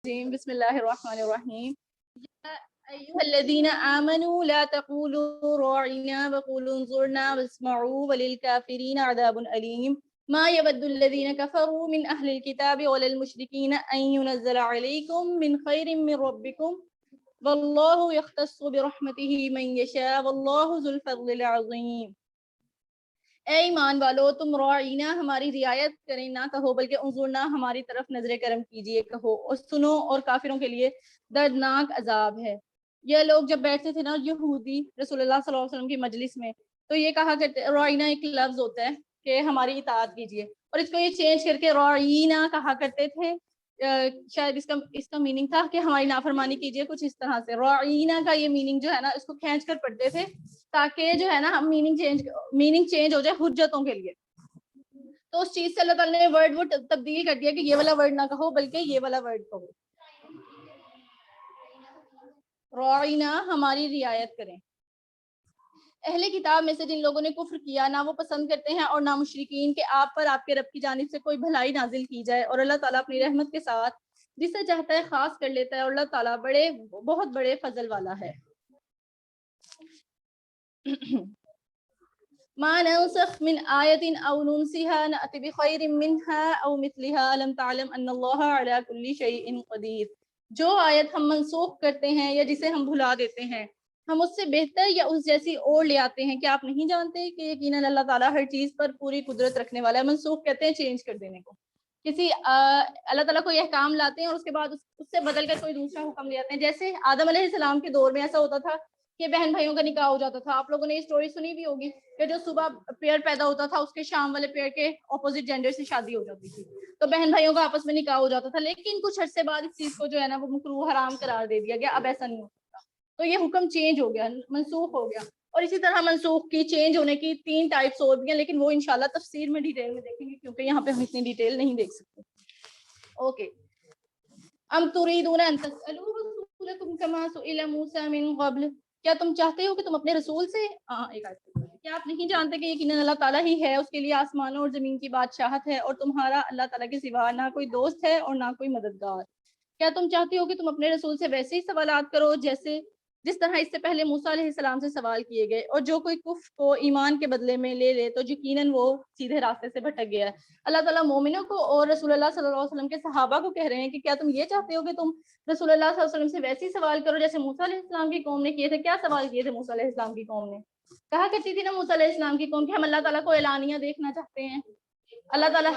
بسم اللہ الرحمن الرحیم ایھا الذین آمنوا لا تقولوا راعنا وقولوا انظرنا واسمعوا وللکافرین عذاب علیم ما يود الذین کفروا من اہل الکتاب ولا المشرکین ان ينزل علیکم من خیر من ربکم واللہ یختص برحمتہ من یشاء واللہ ذو الفضل العظیم۔ اے ایمان والو، تم راعینا ہماری رعایت کریں نہ کہو، بلکہ انظرنا ہماری طرف نظر کرم کیجئے کہو، اور سنو، اور کافروں کے لیے دردناک عذاب ہے۔ یہ لوگ جب بیٹھتے تھے نا یہودی رسول اللہ صلی اللہ علیہ وسلم کی مجلس میں، تو یہ کہا کرتے، راعینا ایک لفظ ہوتا ہے کہ ہماری اطاعت کیجئے، اور اس کو یہ چینج کر کے راعینا کہا کرتے تھے۔ شاید اس کا میننگ تھا کہ ہماری نافرمانی کیجئے، کچھ اس طرح سے۔ راعینا کا یہ میننگ جو ہے نا، اس کو کھینچ کر پڑھتے تھے تاکہ جو ہے نا ہم میننگ چینج ہو جائے حجتوں کے لیے۔ تو اس چیز سے اللہ تعالیٰ نے ورڈ وہ تبدیل کر دیا کہ یہ والا ورڈ نہ کہو بلکہ یہ والا ورڈ کہو، راعینا ہماری رعایت کریں۔ اہل کتاب میں سے جن لوگوں نے کفر کیا، نہ وہ پسند کرتے ہیں اور نہ مشرکین کہ آپ پر آپ کے رب کی جانب سے کوئی بھلائی نازل کی جائے، اور اللہ تعالیٰ اپنی رحمت کے ساتھ جسے چاہتا ہے خاص کر لیتا ہے، اور اللہ تعالیٰ بہت بڑے فضل والا ہے۔ ما ننسخ من آیت او ننسها نأت بخیر منها او مثلها الم تعلم ان اللہ علی کل شیء قدیر۔ جو آیت ہم منسوخ کرتے ہیں یا جسے ہم بھلا دیتے ہیں، ہم اس سے بہتر یا اس جیسی اور لے آتے ہیں۔ کیا آپ نہیں جانتے کہ یقیناً اللہ تعالیٰ ہر چیز پر پوری قدرت رکھنے والا ہے۔ منسوخ کہتے ہیں چینج کر دینے کو۔ اللہ تعالیٰ کوئی احکام لاتے ہیں اور اس کے بعد اس سے بدل کر کوئی دوسرا حکم لے آتے ہیں۔ جیسے آدم علیہ السلام کے دور میں ایسا ہوتا تھا کہ بہن بھائیوں کا نکاح ہو جاتا تھا۔ آپ لوگوں نے یہ سٹوری سنی بھی ہوگی کہ جو صبح پیئر پیدا ہوتا تھا اس کے شام والے پیئر کے اپوزٹ جینڈر سے شادی ہو جاتی تھی، تو بہن بھائیوں کا آپس میں نکاح ہو جاتا تھا۔ لیکن کچھ عرصے بعد اس چیز کو جو ہے نا وہ مکروہ حرام قرار دے دیا گیا، اب ایسا نہیں ہو سکتا۔ تو یہ حکم چینج ہو گیا، منسوخ ہو گیا۔ اور اسی طرح منسوخ کی چینج ہونے کی 3 ٹائپس اور بھی ہیں، لیکن وہ انشاءاللہ تفسیر میں ڈیٹیل میں دیکھیں گے کیونکہ یہاں پہ ہم اتنی ڈیٹیل نہیں دیکھ سکتے۔ اوکے، ام تريدون ان تسألوا رسولكم كما سئل موسى من قبل۔ کیا تم چاہتے ہو کہ تم اپنے رسول سے کیا آپ نہیں جانتے کہ یقیناً اللہ تعالیٰ ہی ہے، اس کے لیے آسمانوں اور زمین کی بادشاہت ہے، اور تمہارا اللہ تعالیٰ کے سوا نہ کوئی دوست ہے اور نہ کوئی مددگار۔ کیا تم چاہتے ہو کہ تم اپنے رسول سے ویسے ہی سوالات کرو جس طرح اس سے پہلے موسیٰ علیہ السلام سے سوال کیے گئے، اور جو کوئی کفر کو ایمان کے بدلے میں لے لے تو یقیناً وہ سیدھے راستے سے بھٹک گیا ہے۔ اللہ تعالیٰ مومنوں کو اور رسول اللہ صلی اللہ علیہ وسلم کے صحابہ کو کہہ رہے ہیں کہ کیا تم یہ چاہتے ہو کہ تم رسول اللہ صلی اللہ علیہ وسلم سے ویسے ہی سوال کرو جیسے موسیٰ علیہ السلام کی قوم نے کیے تھے۔ کیا سوال کیے تھے موسیٰ علیہ السلام کی قوم نے؟ کہا کرتی تھی نا موسیٰ علیہ السلام کی قوم کہ ہم اللہ تعالیٰ کو اعلانیہ دیکھنا چاہتے ہیں۔ اللہ تعالیٰ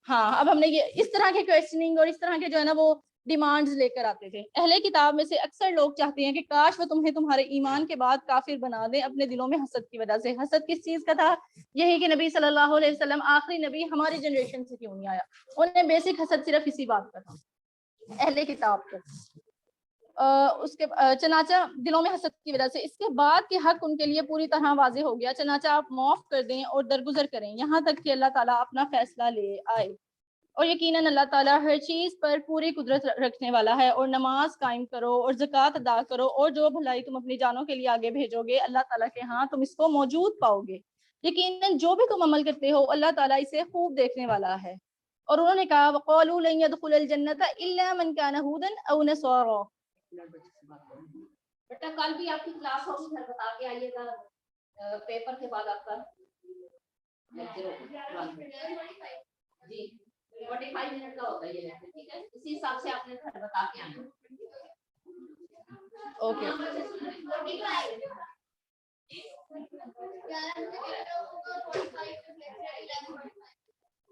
ہاں، اب ہم نے یہ اس طرح کے کویسچننگ اور اس طرح کے جو ہے نا وہ ڈیمانڈز لے کر آتے تھے۔ اہل کتاب میں سے اکثر لوگ چاہتے ہیں کہ کاش وہ تمہیں تمہارے ایمان کے بعد کافر بنا دیں اپنے دلوں میں حسد کی وجہ سے۔ حسد کس چیز کا تھا؟ یہی کہ نبی صلی اللہ علیہ وسلم آخری نبی ہماری جنریشن سے کیوں نہیں آیا۔ انہیں بیسک حسد صرف اسی بات کا تھا اہل کتاب کو۔ اس کے چنانچہ دلوں میں حسد کی وجہ سے اس کے بعد کہ حق ان کے لیے پوری طرح واضح ہو گیا، چنانچہ آپ معاف کر دیں اور درگزر کریں یہاں تک کہ اللہ تعالیٰ اپنا فیصلہ لے آئے، اور یقیناً اللہ تعالیٰ ہر چیز پر پوری قدرت رکھنے والا ہے۔ اور نماز قائم کرو اور زکوٰۃ ادا کرو، اور جو بھلائی تم اپنی جانوں کے لیے آگے بھیجو گے اللہ تعالیٰ کے ہاں تم اس کو موجود پاؤ گے۔ یقیناً جو بھی تم عمل کرتے ہو اللہ تعالیٰ اسے خوب دیکھنے والا ہے۔ اور انہوں نے کہا وَقَالُوا لَن يَدْخُلَ الْجَنَّةَ إِلَّا مَنْ كَانَ هُودًا أَوْ نَصَارَىٰ۔ بیٹا کل بھی آپ کی کلاس ہوگی، گھر بتا کے آئیے گا پیپر کے بعد آپ کا جی 45 منٹ کا ہوتا ہے یہ، ٹھیک ہے؟ اسی حساب سے آپ نے گھر بتا کے آنا۔ اوکے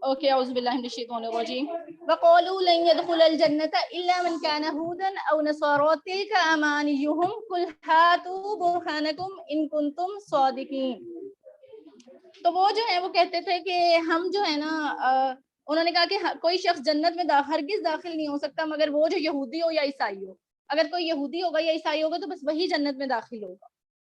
اوکے، اعوذ باللہ من الشیطان الرجیم۔ وقالوا لن يدخل الجنة الا من كان هودا او نصارى تلك امانيهم قل هاتوا برهانكم ان كنتم صادقين۔ تو وہ جو ہے وہ کہتے تھے کہ ہم جو ہے نا انہوں نے کہا کہ کوئی شخص جنت میں ہرگز داخل نہیں ہو سکتا مگر وہ جو یہودی ہو یا عیسائی ہو۔ اگر کوئی یہودی ہوگا یا عیسائی ہوگا تو بس وہی جنت میں داخل ہوگا۔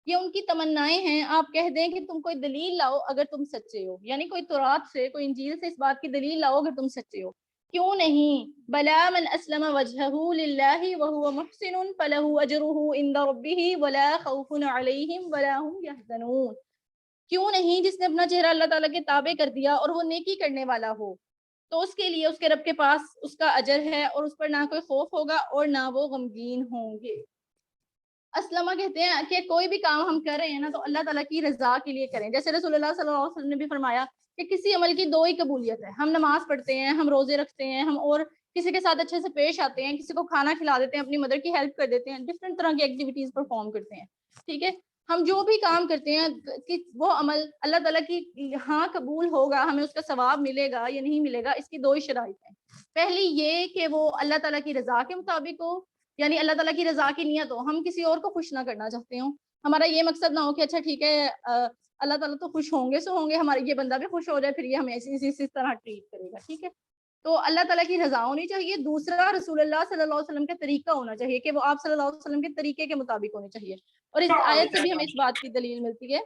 یہ ان کی تمنائیں ہیں۔ آپ کہہ دیں کہ تم کوئی دلیل لاؤ اگر تم سچے ہو، یعنی کوئی تورات سے کوئی انجیل سے اس بات کی دلیل لاؤ اگر تم سچے ہو۔ کیوں نہیں؟ بلا من اسلم وجہہ للہ وہو محسن فلہ اجرہ عند ربہ ولا خوف علیہم ولا هم یحزنون۔ کیوں نہیں؟ جس نے اپنا چہرہ اللہ تعالیٰ کے تابع کر دیا اور وہ نیکی کرنے والا ہو، تو اس کے لیے اس کے رب کے پاس اس کا اجر ہے اور اس پر نہ کوئی خوف ہوگا اور نہ وہ غمگین ہوں گے۔ اسلمہ کہتے ہیں کہ کوئی بھی کام ہم کر رہے ہیں نا تو اللہ تعالیٰ کی رضا کے لیے کریں۔ جیسے رسول اللہ صلی اللہ علیہ وسلم نے بھی فرمایا کہ کسی عمل کی دو ہی قبولیت ہے، ہم نماز پڑھتے ہیں، ہم روزے رکھتے ہیں، ہم اور کسی کے ساتھ اچھے سے پیش آتے ہیں، کسی کو کھانا کھلا دیتے ہیں، اپنی مدر کی ہیلپ کر دیتے ہیں، ڈفرینٹ طرح کی ایکٹیویٹیز پرفارم کرتے ہیں، ٹھیک ہے۔ ہم جو بھی کام کرتے ہیں کہ وہ عمل اللہ تعالیٰ کی ہاں قبول ہوگا، ہمیں اس کا ثواب ملے گا یا نہیں ملے گا، اس کی دو ہی شرائط ہیں۔ پہلی یہ کہ وہ اللہ تعالیٰ کی رضا کے مطابق ہو، یعنی اللہ تعالیٰ کی رضا کی نیت ہو، ہم کسی اور کو خوش نہ کرنا چاہتے ہوں، ہمارا یہ مقصد نہ ہو کہ اچھا ٹھیک ہے اللہ تعالیٰ تو خوش ہوں گے سو ہوں گے، ہمارے یہ بندہ بھی خوش ہو جائے پھر یہ ہمیں اسی طرح ٹریٹ کرے گا، ٹھیک ہے۔ تو اللہ تعالیٰ کی رضا ہونی چاہیے۔ دوسرا رسول اللہ صلی اللہ علیہ وسلم کا طریقہ ہونا چاہیے کہ وہ آپ صلی اللہ علیہ وسلم کے طریقے کے مطابق ہونے چاہیے، اور اس آیت سے بھی ہمیں اس بات کی دلیل ملتی ہے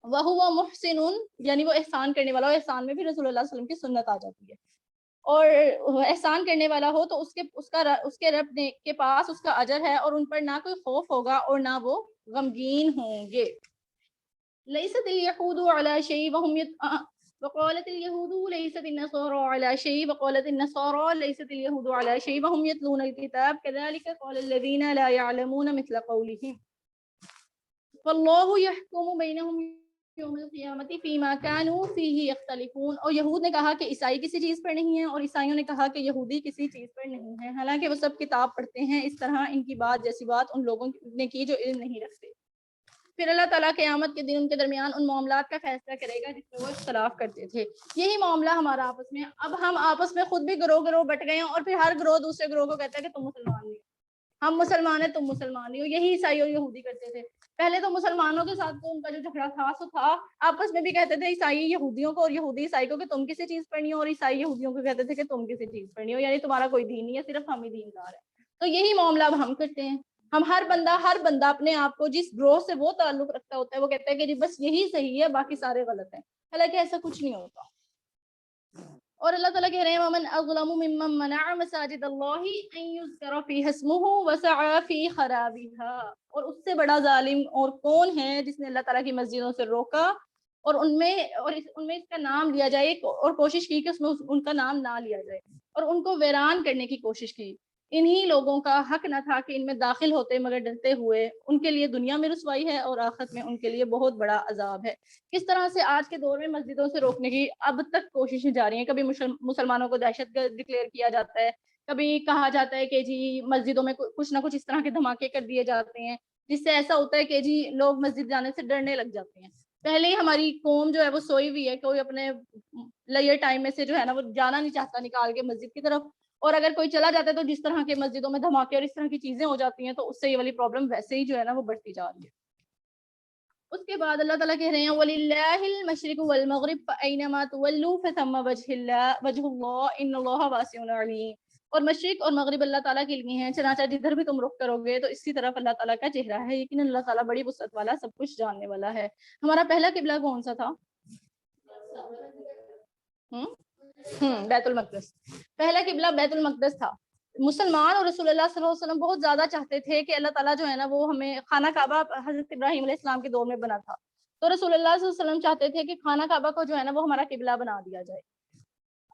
وَهُوَ مُحْسِنٌ، یعنی وہ احسان کرنے والا، اور احسان میں بھی رسول اللہ صلی اللہ علیہ وسلم کی سنت آ جاتی ہے، اور احسان کرنے والا ہو تو اس کے رب کے پاس اس کا اجر ہے اور ان پر نہ کوئی خوف ہوگا اور نہ وہ غمگین ہوں گے۔ لَيْسَتِ الْيَهُودُ عَلَى شَيْءٍ وَقَالَتِ الْيَهُودُ لَيْسَتِ النَّصَارَى عَلَى شَيْءٍ وَقَالَتِ النَّصَارَى لَيْسَتِ الْيَهُودُ عَلَى شَيْءٍ وَهُمْ يَتْلُونَ الْكِتَابَ كَذَلِكَ قَالَ الَّذِينَ لَا يَعْلَمُونَ مِثْلَ قَوْلِهِمْ وَاللَّهُ يَحْكُمُ بَيْنَهُمْ یوم القیامت فیما کانوا فیہ یختلفون، اور یہود نے کہا کہ عیسائی کسی چیز پر نہیں ہیں اور عیسائیوں نے کہا کہ یہودی کسی چیز پر نہیں ہے، حالانکہ وہ سب کتاب پڑھتے ہیں، اس طرح ان کی بات جیسی بات ان لوگوں نے کی جو علم نہیں رکھتے۔ پھر اللہ تعالیٰ قیامت کے دن ان کے درمیان ان معاملات کا فیصلہ کرے گا جس میں وہ اختلاف کرتے تھے۔ یہی معاملہ ہمارا آپس میں، اب ہم آپس میں خود بھی گروہ گروہ بٹ گئے ہیں، اور پھر ہر گروہ دوسرے گروہ کو کہتا ہے کہ تم مسلمان نہیں، ہم مسلمان ہیں تم مسلمان نہیں ہو۔ یہی عیسائی اور یہودی کرتے تھے۔ پہلے تو مسلمانوں کے ساتھ تو ان کا جو جھگڑا تھا سو تھا، آپس میں بھی کہتے تھے عیسائی یہودیوں کو اور یہودی عیسائی کو کہ تم کسی چیز پر نہیں ہو، اور عیسائی یہودیوں کو کہتے تھے کہ تم کسی چیز پر نہیں ہو، یعنی تمہارا کوئی دین نہیں ہے، صرف ہم ہی دیندار ہیں۔ تو یہی معاملہ اب ہم کرتے ہیں، ہم ہر بندہ اپنے آپ کو جس گروہ سے وہ تعلق رکھتا ہوتا ہے وہ کہتا ہے کہ جی بس یہی صحیح ہے باقی سارے غلط ہیں، حالانکہ ایسا کچھ نہیں ہوتا۔ اور اللہ تعالیٰ کہہ رہے ہیں وَمَنْ أَظْلَمُ مِمَّنْ مَنَعَ مَسَاجِدَ اللَّهِ أَنْ يُذْكَرَ فِيهَا اسْمُهُ وَسَعَى فِي خَرَابِهَا، اور اس سے بڑا ظالم اور کون ہے جس نے اللہ تعالیٰ کی مسجدوں سے روکا اور ان میں اس کا نام لیا جائے، اور کوشش کی کہ اس میں ان کا نام نہ لیا جائے، اور ان کو ویران کرنے کی کوشش کی۔ انہی لوگوں کا حق نہ تھا کہ ان میں داخل ہوتے مگر ڈرتے ہوئے، ان کے لیے دنیا میں رسوائی ہے اور آخرت میں ان کے لیے بہت بڑا عذاب ہے۔ کس طرح سے آج کے دور میں مسجدوں سے روکنے کی اب تک کوششیں جاری ہیں، کبھی مسلمانوں کو دہشت گرد ڈکلیئر کیا جاتا ہے، کبھی کہا جاتا ہے کہ جی مسجدوں میں کچھ نہ کچھ اس طرح کے دھماکے کر دیے جاتے ہیں جس سے ایسا ہوتا ہے کہ جی لوگ مسجد جانے سے ڈرنے لگ جاتے ہیں۔ پہلے ہی ہماری قوم جو ہے وہ سوئی ہوئی ہے، کوئی اپنے لیئر ٹائم میں سے جو ہے نا وہ جانا نہیں چاہتا نکال کے مسجد کی طرف، اور اگر کوئی چلا جاتا ہے تو جس طرح کے مسجدوں میں دھماکے اور اس طرح کی چیزیں ہو جاتی ہیں تو اس سے یہ والی پرابلم ویسے ہی جو ہے نا وہ بڑھتی جا رہی ہے۔ اس کے بعد اللہ تعالیٰ کہہ رہے ہیں وَلِلَّهِ الْمَشْرِقُ وَالْمَغْرِبُ فَأَيْنَمَا تُوَلُّوا فَثَمَّ وَجْهُ اللَّهِ إِنَّ اللَّهَ وَاسِعٌ عَلِيمٌ، اور مشرق اور مغرب اللہ تعالیٰ کے لیے ہیں، چنانچہ جدھر بھی تم رخ کرو گے تو اسی طرف اللہ تعالیٰ کا چہرہ ہے، یقیناً اللہ تعالیٰ بڑی وسعت والا سب کچھ جاننے والا ہے۔ ہمارا پہلا قبلہ کون سا تھا؟ بیت المقدس۔ پہلا قبلہ بیت المقدس تھا۔ مسلمان اور رسول اللہ صلی اللہ علیہ وسلم بہت زیادہ چاہتے تھے کہ اللہ تعالیٰ جو ہے نا وہ ہمیں خانہ کعبہ حضرت ابراہیم علیہ السلام کے دور میں بنا تھا، تو رسول اللہ صلی اللہ علیہ وسلم چاہتے تھے کہ خانہ کعبہ کو جو ہے نا وہ ہمارا قبلہ بنا دیا جائے۔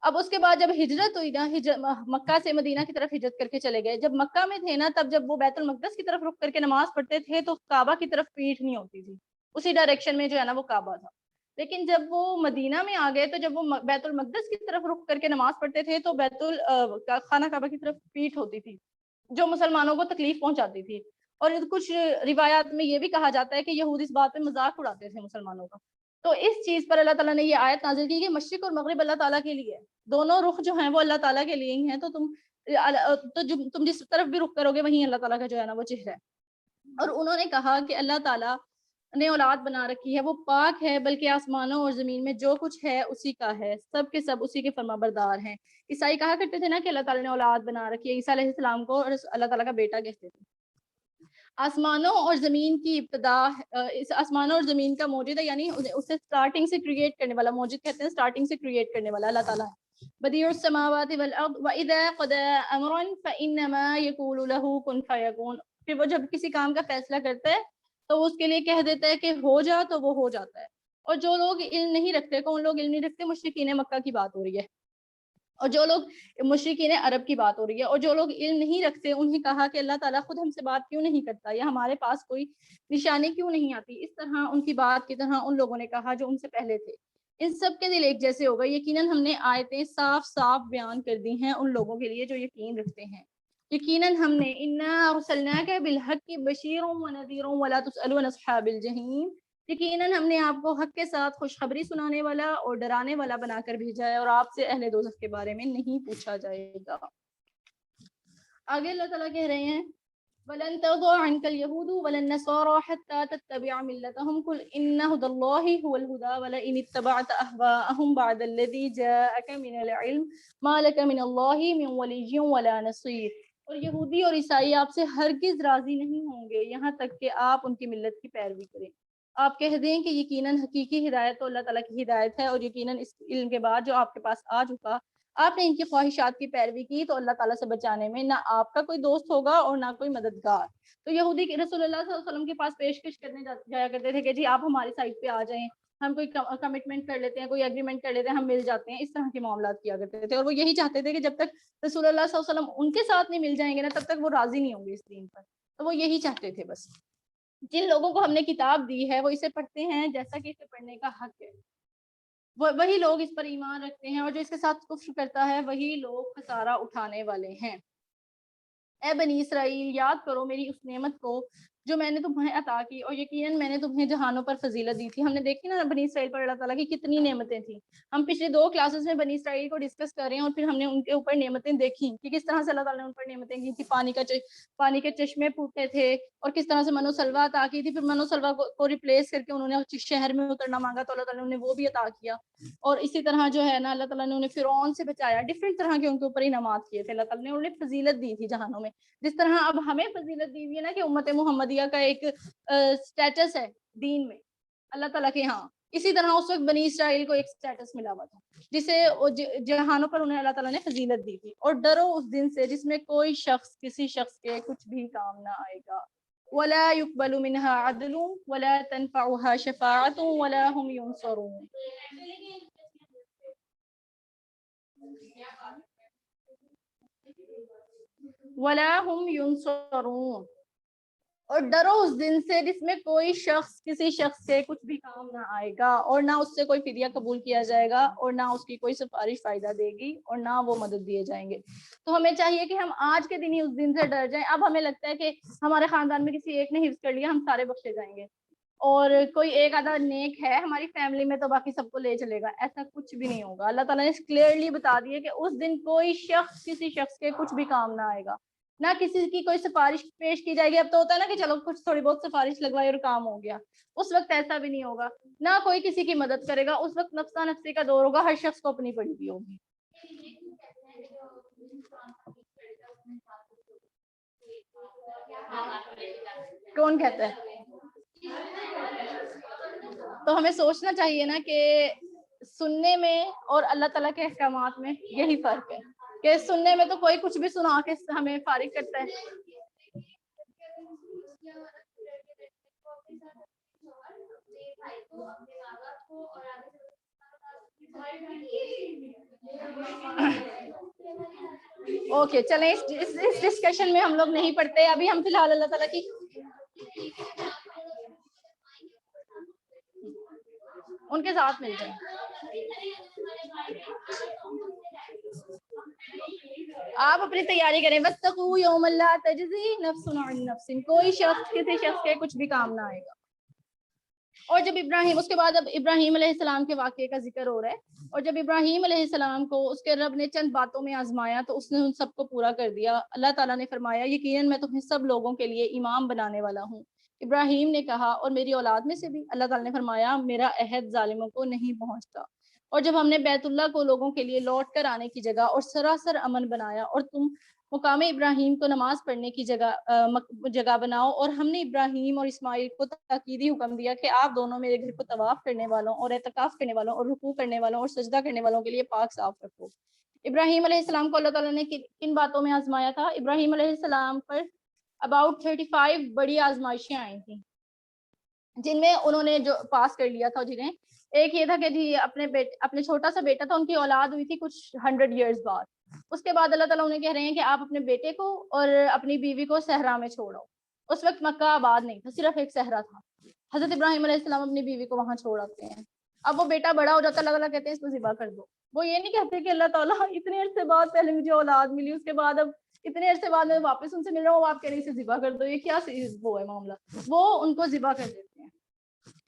اب اس کے بعد جب ہجرت ہوئی نا، مکہ سے مدینہ کی طرف ہجرت کر کے چلے گئے، جب مکہ میں تھے نا تب جب وہ بیت المقدس کی طرف رخ کر کے نماز پڑھتے تھے تو کعبہ کی طرف پیٹھ نہیں ہوتی تھی، اسی ڈائریکشن میں جو ہے نا وہ کعبہ تھا۔ لیکن جب وہ مدینہ میں آ گئے تو جب وہ بیت المقدس کی طرف رخ کر کے نماز پڑھتے تھے تو خانہ کعبہ کی طرف پیٹھ ہوتی تھی، جو مسلمانوں کو تکلیف پہنچاتی تھی۔ اور کچھ روایات میں یہ بھی کہا جاتا ہے کہ یہود اس بات پہ مذاق اڑاتے تھے مسلمانوں کا۔ تو اس چیز پر اللہ تعالیٰ نے یہ آیت نازل کی کہ مشرق اور مغرب اللہ تعالیٰ کے لیے، دونوں رخ جو ہیں وہ اللہ تعالیٰ کے لیے ہی ہیں، تو تم جس طرف بھی رخ کرو گے وہیں اللہ تعالیٰ کا جو ہے نا وہ چہرہ ہے۔ اور انہوں نے کہا کہ اللہ تعالیٰ نے اولاد بنا رکھی ہے، وہ پاک ہے، بلکہ آسمانوں اور زمین میں جو کچھ ہے اسی کا ہے، سب کے سب اسی کے فرما بردار ہیں۔ عیسائی کہا کرتے تھے نا کہ اللہ تعالیٰ نے اولاد بنا رکھی ہے، عیسیٰ علیہ السلام کو اللہ تعالیٰ کا بیٹا کہتے تھے۔ آسمانوں اور زمین کی ابتدا، آسمانوں اور زمین کا موجود ہے، یعنی اسے سٹارٹنگ سے کریٹ کرنے والا، موجود کہتے ہیں سٹارٹنگ سے کریٹ کرنے والا اللہ تعالیٰ ہے۔ بدیع السماوات والارض واذا قضى امرا فانما يقول له كن فيكون، پھر وہ جب کسی کام کا فیصلہ کرتا ہے تو اس کے لیے کہہ دیتا ہے کہ ہو جا تو وہ ہو جاتا ہے۔ اور جو لوگ علم نہیں رکھتے، کون لوگ علم نہیں رکھتے؟ مشرکین مکہ کی بات ہو رہی ہے۔ اور جو لوگ مشرکین عرب کی بات ہو رہی ہے، اور جو لوگ علم نہیں رکھتے انہیں کہا کہ اللہ تعالیٰ خود ہم سے بات کیوں نہیں کرتا یا ہمارے پاس کوئی نشانی کیوں نہیں آتی، اس طرح ان کی بات کی طرح ان لوگوں نے کہا جو ان سے پہلے تھے۔ ان سب کے دل ایک جیسے ہو گئے۔ یقیناً ہم نے آیتیں صاف صاف بیان کر دی ہیں ان لوگوں کے لیے جو یقین رکھتے ہیں۔ یقیناً ہم نے انا ارسلناک بالحق بشیرا ونذیرا ولا تسأل عن اصحاب الجحیم، یقیناً ہم نے آپ کو حق کے ساتھ خوشخبری سنانے والا اور ڈرانے والا بنا کر بھیجا ہے، اور آپ سے اہل دوزخ کے بارے میں نہیں پوچھا جائے گا۔ آگے اللہ تعالیٰ کہہ رہے ہیں وَلَن تَرْضَىٰ عَنْكَ الْيَهُودُ وَلَا النَّصَارَىٰ حَتَّىٰ تَتَّبِعَ مِلَّتَهُمْ قُلْ إِنَّ هُدَى اللَّهِ هُوَ الْهُدَىٰ وَلَئِنِ اتَّبَعْتَ أَهْوَاءَهُمْ بَعْدَ الَّذِي جَاءَكَ مِنَ الْعِلْمِ مَا لَكَ مِنَ اللَّهِ مِن وَلِيٍّ وَلَا نَصِيرٍ۔ اور یہودی اور عیسائی آپ سے ہرگز راضی نہیں ہوں گے یہاں تک کہ آپ ان کی ملت کی پیروی کریں۔ آپ کہہ دیں کہ یقیناً حقیقی ہدایت تو اللہ تعالیٰ کی ہدایت ہے، اور یقیناً اس علم کے بعد جو آپ کے پاس آ چکا آپ نے ان کی خواہشات کی پیروی کی تو اللہ تعالیٰ سے بچانے میں نہ آپ کا کوئی دوست ہوگا اور نہ کوئی مددگار۔ تو یہودی رسول اللہ صلی اللہ علیہ وسلم کے پاس پیشکش کرنے جایا کرتے تھے کہ جی آپ ہماری سائڈ پہ آ جائیں، ہم کوئی کمٹمنٹ کر لیتے ہیں، کوئی ایگریمنٹ کر لیتے ہیں، ہم مل جاتے ہیں، اس طرح کے معاملات کیا کرتے تھے۔ اور وہ یہی چاہتے تھے کہ جب تک رسول اللہ صلی اللہ علیہ وسلم ان کے ساتھ نہیں مل جائیں گے نا تب تک وہ راضی نہیں ہوں گے اس دین پر۔ تو وہ یہی چاہتے تھے بس۔ جن لوگوں کو ہم نے کتاب دی ہے وہ اسے پڑھتے ہیں جیسا کہ اسے پڑھنے کا حق ہے، وہی لوگ اس پر ایمان رکھتے ہیں، اور جو اس کے ساتھ کفر کرتا ہے وہی لوگ خسارہ اٹھانے والے ہیں۔ اے بنی اسرائیل یاد کرو میری اس نعمت کو جو میں نے تمہیں عطا کی، اور یقیناً میں نے تمہیں جہانوں پر فضیلت دی تھی۔ ہم نے دیکھی نا بنی اسرائیل پر اللہ تعالیٰ کی کتنی نعمتیں تھیں۔ ہم پچھلے 2 کلاسز میں بنی اسرائیل کو ڈسکس کر رہے ہیں، اور پھر ہم نے ان کے اوپر نعمتیں دیکھی کہ کس طرح سے اللہ تعالیٰ نے ان پر نعمتیں کی تھی۔ پانی کے چشمے پھوٹے تھے، اور کس طرح سے منو سلوا عطا کی تھی۔ پھر منو سلوا کو ریپلیس کر کے انہوں نے شہر میں اترنا مانگا تو اللہ تعالیٰ نے وہ بھی عطا کیا۔ اور اسی طرح جو ہے نا اللہ تعالیٰ نے انہیں فرعون سے بچایا، ڈفرینٹ طرح کے ان کے اوپر انعامات کیے تھے اللہ تعالیٰ نے، انہیں فضیلت دی تھی جہانوں میں۔ جس طرح اب ہمیں فضیلت دی ہوئی ہے نا کہ امت محمدیہ کا ایک سٹیٹس ہے دین میں اللہ تعالیٰ کے ہاں، اسی طرح اس وقت بنی اسرائیل کو ایک سٹیٹس ملا ہوا تھا جسے جہانوں پر انہیں اللہ تعالیٰ نے فضیلت دی تھی۔ اور ڈرو اس دن سے جس میں کوئی شخص کسی شخص کے کچھ بھی کام نہ آئے گا۔ وَلَا يُقْبَلُ مِنْهَا عَدْلٌ وَلَا تَنْفَعُهَا شَفَاعَةٌ وَلَا هُمْ يُنصَرُونَ۔ وَلَا هُمْ يُنصَرُونَ، اور ڈرو اس دن سے جس میں کوئی شخص کسی شخص سے کچھ بھی کام نہ آئے گا، اور نہ اس سے کوئی فدیہ قبول کیا جائے گا، اور نہ اس کی کوئی سفارش فائدہ دے گی، اور نہ وہ مدد دیے جائیں گے۔ تو ہمیں چاہیے کہ ہم آج کے دن ہی اس دن سے ڈر جائیں۔ اب ہمیں لگتا ہے کہ ہمارے خاندان میں کسی ایک نے حفظ کر لیا ہم سارے بخشے جائیں گے، اور کوئی ایک آدھا نیک ہے ہماری فیملی میں تو باقی سب کو لے چلے گا، ایسا کچھ بھی نہیں ہوگا۔ اللہ تعالیٰ نے کلیئرلی بتا دیا کہ اس دن کوئی شخص کسی شخص کے کچھ بھی کام نہ آئے گا، نہ کسی کی کوئی سفارش پیش کی جائے گی۔ اب تو ہوتا ہے نا کہ چلو کچھ تھوڑی بہت سفارش لگوائی اور کام ہو گیا، اس وقت ایسا بھی نہیں ہوگا۔ نہ کوئی کسی کی مدد کرے گا، اس وقت نفسا نفسی کا دور ہوگا، ہر شخص کو اپنی پڑی ہوئی ہوگی۔ کون کہتا ہے؟ تو ہمیں سوچنا چاہیے نا کہ سننے میں اور اللہ تعالیٰ کے احکامات میں یہی فرق ہے کہ سننے میں تو کوئی کچھ بھی سنا کے ہمیں فارغ کرتا ہے۔ اوکے چلیں اس ڈسکشن میں ہم لوگ نہیں پڑھتے، ابھی ہم فی الحال اللہ تعالیٰ کی ان کے ساتھ مل جائیں۔ آپ اپنی تیاری کریں، واتقوا یوما لا تجزی نفس عن نفس، کوئی شخص کسی شخص کے کچھ بھی کام نہ آئے گا۔ اور جب ابراہیم، اس کے بعد اب ابراہیم علیہ السلام کے واقعے کا ذکر ہو رہا ہے، اور جب ابراہیم علیہ السلام کو اس کے رب نے چند باتوں میں آزمایا تو اس نے ان سب کو پورا کر دیا۔ اللہ تعالیٰ نے فرمایا یقیناً میں تمہیں سب لوگوں کے لیے امام بنانے والا ہوں۔ ابراہیم نے کہا اور میری اولاد میں سے بھی؟ اللہ تعالیٰ نے فرمایا میرا عہد ظالموں کو نہیں پہنچتا۔ اور جب ہم نے بیت اللہ کو لوگوں کے لیے لوٹ کر آنے کی جگہ اور سراسر امن بنایا، اور تم مقام ابراہیم کو نماز پڑھنے کی جگہ بناؤ، اور ہم نے ابراہیم اور اسماعیل کو تاکیدی حکم دیا کہ آپ دونوں میرے گھر کو طواف کرنے والوں اور اعتکاف کرنے والوں اور رکوع کرنے والوں اور سجدہ کرنے والوں کے لیے پاک صاف رکھو۔ ابراہیم علیہ السلام کو اللہ تعالیٰ نے کن باتوں میں آزمایا تھا؟ ابراہیم علیہ السلام پر about 35 بڑی آزمائشیں آئی تھیں، جن میں انہوں نے جو پاس کر لیا تھا، جنہیں ایک یہ تھا کہ جی اپنے چھوٹا سا بیٹا تھا، ان کی اولاد ہوئی تھی کچھ 100 ایئرز بعد. اس کے بعد اللہ تعالیٰ انہیں کہہ رہے ہیں کہ آپ اپنے بیٹے کو اور اپنی بیوی کو صحرا میں چھوڑو. اس وقت مکہ آباد نہیں تھا، صرف ایک صحرا تھا. حضرت ابراہیم علیہ السلام اپنی بیوی کو وہاں چھوڑ آتے ہیں. اب وہ بیٹا بڑا ہو جاتا ہے، اللہ تعالیٰ کہتے ہیں اس کو ذبح کر دو. وہ یہ نہیں کہتے کہ اللہ تعالیٰ اتنے عرصے بعد پہلے مجھے اولاد ملی، اس کے بعد اب اتنے عرصے بعد میں واپس ان سے مل رہا ہوں، آپ کہہ رہے ہیں اسے ذبح کر دو. یہ کیا وہ ہے معاملہ؟ وہ ان کو ذبح کر دیتے ہیں.